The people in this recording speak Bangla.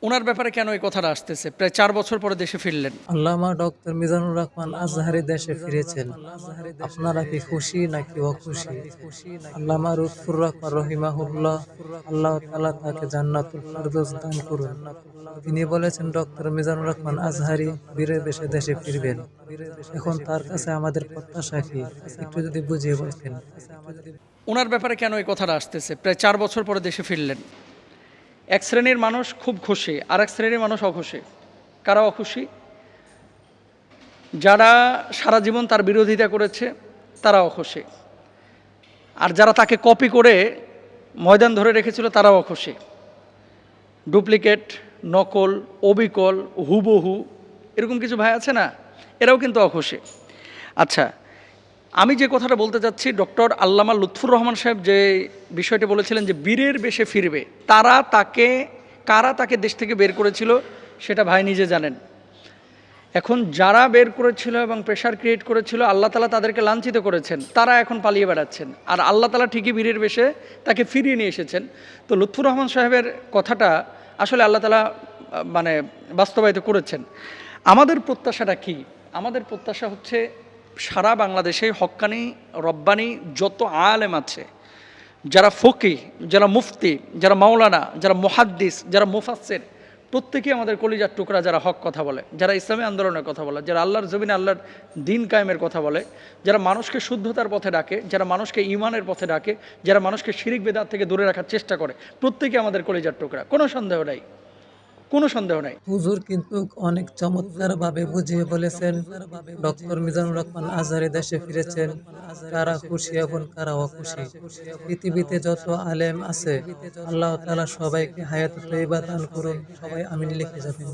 উনার ব্যাপারে কেন এই কথাটা আসতেছে? প্রায় ৪ বছর পরে দেশে ফিরলেন। আল্লামা ডক্টর মিজানুর রহমান আজহারী দেশে ফিরেছেন। আপনারা কি খুশি নাকি অখুশি? আল্লামা লুৎফুর রহমান রহিমাহুল্লাহ, আল্লাহ তাআলা তাকে জান্নাতুল ফেরদৌস দান করুন। তিনি বলেছেন ডক্টর মিজানুর রহমান আজহারী বীরের বেশে দেশে ফিরবেন। এখন তার কাছে আমাদের প্রত্যাশা কি? একটু যদি বুঝিয়ে বলতেন। উনার ব্যাপারে কেন এই কথাটা আসতেছে? প্রায় ৪ বছর পরে দেশে ফিরলেন। এক শ্রেণীর মানুষ খুব খুশি, আরেক শ্রেণীর মানুষ অখুশি। কারা অখুশি? যারা সারা জীবন তার বিরোধিতা করেছে তারা অখুশি। আর যারা তাকে কপি করে ময়দান ধরে রেখেছিল তারাও অখুশি। ডুপ্লিকেট, নকল, অবিকল, হুবহু এরকম কিছু ভাই আছে না? এরাও কিন্তু অখুশি। আচ্ছা, আমি যে কথাটা বলতে চাচ্ছি, ডক্টর আল্লামা লুৎফুর রহমান সাহেব যে বিষয়টি বলেছিলেন যে বীরের বেশে ফিরবে, কারা তাকে দেশ থেকে বের করেছিল সেটা ভাই নিজে জানেন। এখন যারা বের করেছিল এবং প্রেশার ক্রিয়েট করেছিল, আল্লাহ তাআলা তাদেরকে লাঞ্ছিত করেছেন, তারা এখন পালিয়ে বেড়াচ্ছেন। আর আল্লাহ তাআলা ঠিকই বীরের বেশে তাকে ফিরিয়ে নিয়ে এসেছেন। তো লুৎফুর রহমান সাহেবের কথাটা আসলে আল্লাহ তাআলা মানে বাস্তবায়িত করেছেন। আমাদের প্রত্যাশাটা কি? আমাদের প্রত্যাশা হচ্ছে সারা বাংলাদেশে হক্কানি রব্বানি যত আলেম আছে, যারা ফকি, যারা মুফতি, যারা মাওলানা, যারা মুহাদ্দিস, যারা মুফাসসির, প্রত্যেকেই আমাদের কলিজার টুকরা, যারা হক কথা বলে, যারা ইসলামী আন্দোলনের কথা বলে, যারা আল্লাহর জমিনে আল্লাহর দিন কায়েমের কথা বলে, যারা মানুষকে শুদ্ধতার পথে ডাকে, যারা মানুষকে ঈমানের পথে ডাকে, যারা মানুষকে শিরিক বিদআত থেকে দূরে রাখার চেষ্টা করে, প্রত্যেকেই আমাদের কলিজার টুকরা, কোনো সন্দেহ নাই, কোনো সন্দেহ নাই। হুজুর কিন্তু অনেক চমৎকার ভাবে বুঝিয়ে বলেছেন ডক্টর মিজানুর রহমান আজহারী দেশে ফিরেছেন। কারা খুশি এবং কারা অখুশি। পৃথিবীতে যত আলেম আছে আল্লাহ তাআলা সবাইকে হায়াত তৈয়বা দান করুন। সবাই আমিন লিখে যাবেন।